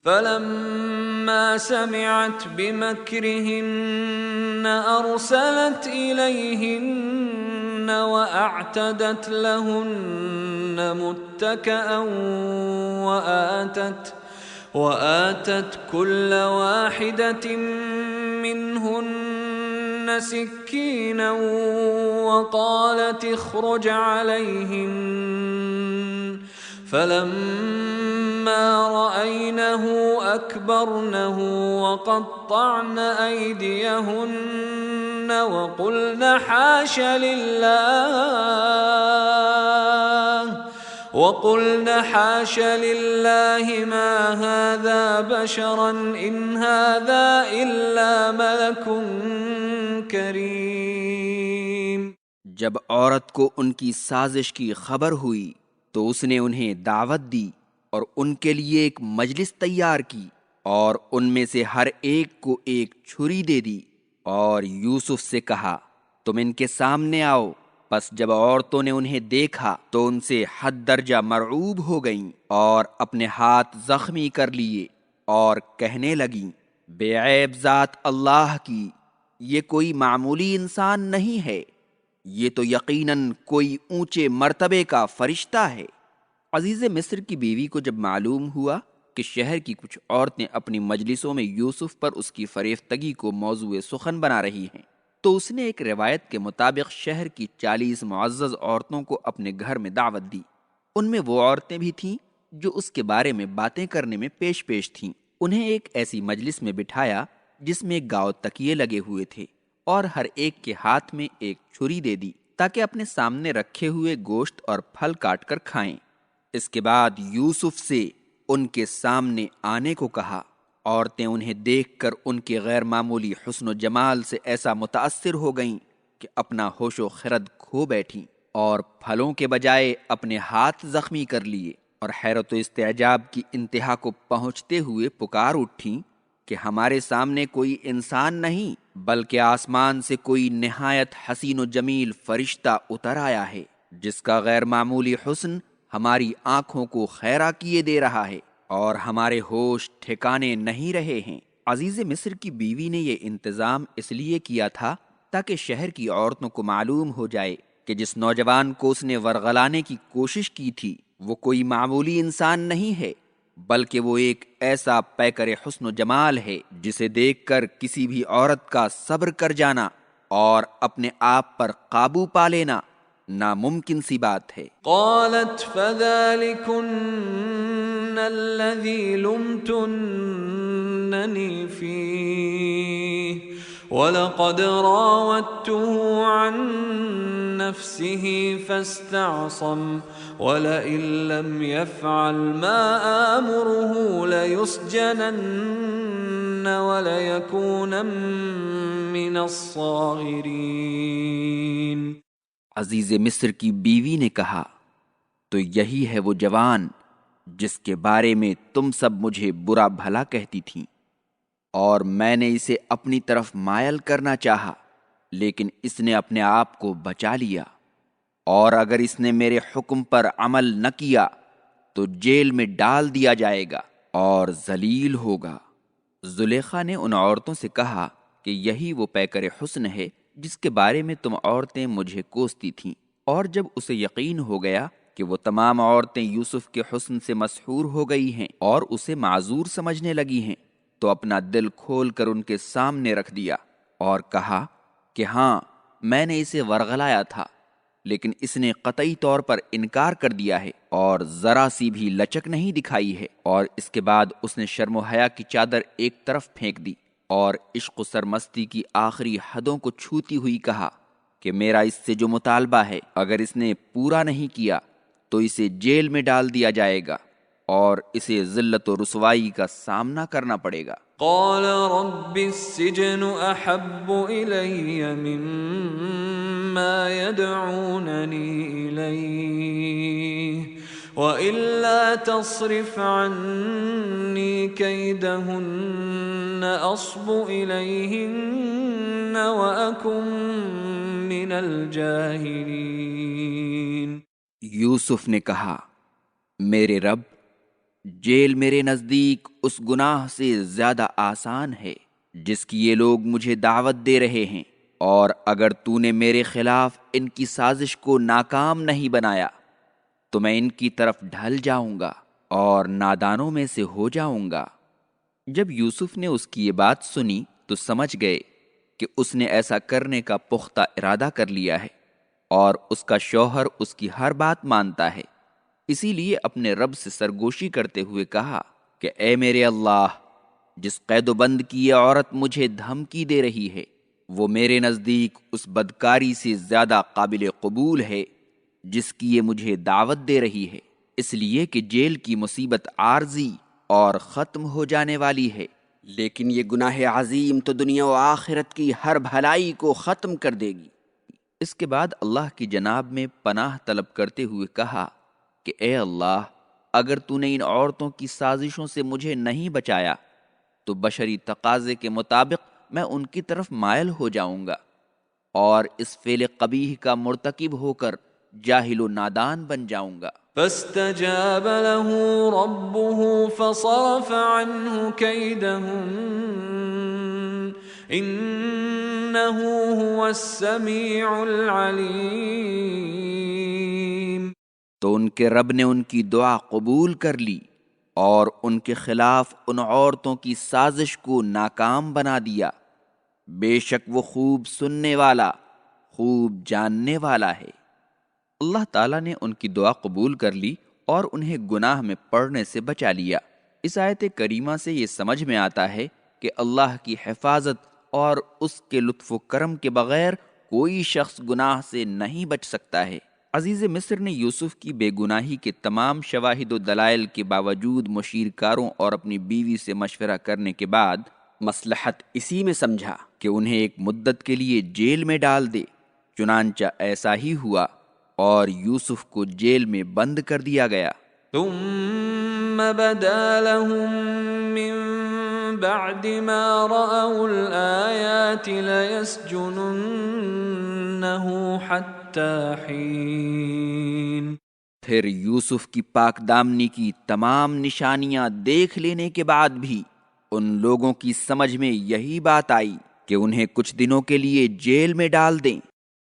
فلما سمعت بمكرهن أرسلت إليهن وأعتدت لهن متكئا وآتت كل واحدة منهن سكينا وقالت اخرج عليهن فلما رأينه أكبرنه وقطعن أيديهن وقلن حاش لله ما هذا بشرا إن هذا إلا ملك کریم۔ جب عورت کو ان کی سازش کی خبر ہوئی تو اس نے انہیں دعوت دی اور ان کے لیے ایک مجلس تیار کی، اور ان میں سے ہر ایک کو ایک چھری دے دی، اور یوسف سے کہا تم ان کے سامنے آؤ۔ پس جب عورتوں نے انہیں دیکھا تو ان سے حد درجہ مرعوب ہو گئیں اور اپنے ہاتھ زخمی کر لیے، اور کہنے لگیں بے عیب ذات اللہ کی، یہ کوئی معمولی انسان نہیں ہے، یہ تو یقیناً کوئی اونچے مرتبے کا فرشتہ ہے۔ عزیز مصر کی بیوی کو جب معلوم ہوا کہ شہر کی کچھ عورتیں اپنی مجلسوں میں یوسف پر اس کی فریفتگی کو موضوع سخن بنا رہی ہیں، تو اس نے ایک روایت کے مطابق شہر کی 40 معزز عورتوں کو اپنے گھر میں دعوت دی۔ ان میں وہ عورتیں بھی تھیں جو اس کے بارے میں باتیں کرنے میں پیش تھیں۔ انہیں ایک ایسی مجلس میں بٹھایا جس میں گاؤ تکیے لگے ہوئے تھے، اور ہر ایک کے ہاتھ میں ایک چھری دے دی تاکہ اپنے سامنے رکھے ہوئے گوشت اور پھل کاٹ کر کھائیں۔ اس کے بعد یوسف سے ان کے سامنے آنے کو کہا۔ عورتیں انہیں دیکھ کر ان کے غیر معمولی حسن و جمال سے ایسا متاثر ہو گئیں کہ اپنا ہوش و خرد کھو بیٹھیں، اور پھلوں کے بجائے اپنے ہاتھ زخمی کر لیے، اور حیرت و استعجاب کی انتہا کو پہنچتے ہوئے پکار اٹھیں کہ ہمارے سامنے کوئی انسان نہیں بلکہ آسمان سے کوئی نہایت حسین و جمیل فرشتہ اتر آیا ہے، جس کا غیر معمولی حسن ہماری آنکھوں کو خیرہ کیے دے رہا ہے اور ہمارے ہوش ٹھکانے نہیں رہے ہیں۔ عزیز مصر کی بیوی نے یہ انتظام اس لیے کیا تھا تاکہ شہر کی عورتوں کو معلوم ہو جائے کہ جس نوجوان کو اس نے ورغلانے کی کوشش کی تھی وہ کوئی معمولی انسان نہیں ہے بلکہ وہ ایک ایسا پیکر حسن و جمال ہے جسے دیکھ کر کسی بھی عورت کا صبر کر جانا اور اپنے آپ پر قابو پا لینا ناممکن سی بات ہے۔ قالت فذلكن الذي لمتنني فيه ولقد راودته عن نفسه فاستعصم ولئن لم يفعل ما آمره ليسجنن وليكون من الصاغرين۔ عزیز مصر کی بیوی نے کہا تو یہی ہے وہ جوان جس کے بارے میں تم سب مجھے برا بھلا کہتی تھیں، اور میں نے اسے اپنی طرف مائل کرنا چاہا لیکن اس نے اپنے آپ کو بچا لیا، اور اگر اس نے میرے حکم پر عمل نہ کیا تو جیل میں ڈال دیا جائے گا اور ذلیل ہوگا۔ زلیخا نے ان عورتوں سے کہا کہ یہی وہ پیکر حسن ہے جس کے بارے میں تم عورتیں مجھے کوستی تھیں، اور جب اسے یقین ہو گیا کہ وہ تمام عورتیں یوسف کے حسن سے مسحور ہو گئی ہیں اور اسے معذور سمجھنے لگی ہیں تو اپنا دل کھول کر ان کے سامنے رکھ دیا اور کہا کہ ہاں میں نے اسے ورغلایا تھا، لیکن اس نے قطعی طور پر انکار کر دیا ہے اور ذرا سی بھی لچک نہیں دکھائی ہے۔ اور اس کے بعد اس نے شرم و حیا کی چادر ایک طرف پھینک دی اور عشق و سرمستی کی آخری حدوں کو چھوتی ہوئی کہا کہ میرا اس سے جو مطالبہ ہے اگر اس نے پورا نہیں کیا تو اسے جیل میں ڈال دیا جائے گا اور اسے ذلت و رسوائی کا سامنا کرنا پڑے گا۔ قال رب السجن احب الی مما يدعوننی الیہ وَإِلَّا تَصْرِفْ عَنِّي كَيْدَهُنَّ أَصْبُ إِلَيْهِنَّ وَأَكُن مِّنَ الْجَاهِلِينَ۔۔،،،،،،،،،،،،،،،،،،،،،،،،،،،،،،،،،،،،،،،،،،،،،،،،،،،،،،،،،،،،،،،،،،،،،،،،،،،،،،،،،،،،،،،،،،،،، ،، ، ، ، ، ، ، ، ، یوسف نے کہا میرے رب جیل میرے نزدیک اس گناہ سے زیادہ آسان ہے جس کی یہ لوگ مجھے دعوت دے رہے ہیں، اور اگر تو نے میرے خلاف ان کی سازش کو ناکام نہیں بنایا تو میں ان کی طرف ڈھل جاؤں گا اور نادانوں میں سے ہو جاؤں گا۔ جب یوسف نے اس کی یہ بات سنی تو سمجھ گئے کہ اس نے ایسا کرنے کا پختہ ارادہ کر لیا ہے اور اس کا شوہر اس کی ہر بات مانتا ہے، اسی لیے اپنے رب سے سرگوشی کرتے ہوئے کہا کہ اے میرے اللہ، جس قید و بند کی یہ عورت مجھے دھمکی دے رہی ہے وہ میرے نزدیک اس بدکاری سے زیادہ قابل قبول ہے جس کی یہ مجھے دعوت دے رہی ہے، اس لیے کہ جیل کی مصیبت عارضی اور ختم ہو جانے والی ہے، لیکن یہ گناہ عظیم تو دنیا و آخرت کی ہر بھلائی کو ختم کر دے گی۔ اس کے بعد اللہ کی جناب میں پناہ طلب کرتے ہوئے کہا کہ اے اللہ، اگر تو نے ان عورتوں کی سازشوں سے مجھے نہیں بچایا تو بشری تقاضے کے مطابق میں ان کی طرف مائل ہو جاؤں گا اور اس فعل قبیح کا مرتکب ہو کر جاہل و نادان بن جاؤں گا۔ فاستجاب له ربه فصرف عنه كيدهن إنه هو السميع العليم۔ تو ان کے رب نے ان کی دعا قبول کر لی اور ان کے خلاف ان عورتوں کی سازش کو ناکام بنا دیا، بے شک وہ خوب سننے والا، خوب جاننے والا ہے۔ اللہ تعالیٰ نے ان کی دعا قبول کر لی اور انہیں گناہ میں پڑنے سے بچا لیا۔ اس آیت کریمہ سے یہ سمجھ میں آتا ہے کہ اللہ کی حفاظت اور اس کے لطف و کرم کے بغیر کوئی شخص گناہ سے نہیں بچ سکتا ہے۔ عزیز مصر نے یوسف کی بے گناہی کے تمام شواہد و دلائل کے باوجود مشیر کاروں اور اپنی بیوی سے مشورہ کرنے کے بعد مصلحت اسی میں سمجھا کہ انہیں ایک مدت کے لیے جیل میں ڈال دے، چنانچہ ایسا ہی ہوا اور یوسف کو جیل میں بند کر دیا گیا۔ ثم بدا لهم من بعد ما رأوا الآيات ليسجننه حتى حين۔ پھر یوسف کی پاک دامنی کی تمام نشانیاں دیکھ لینے کے بعد بھی ان لوگوں کی سمجھ میں یہی بات آئی کہ انہیں کچھ دنوں کے لیے جیل میں ڈال دیں۔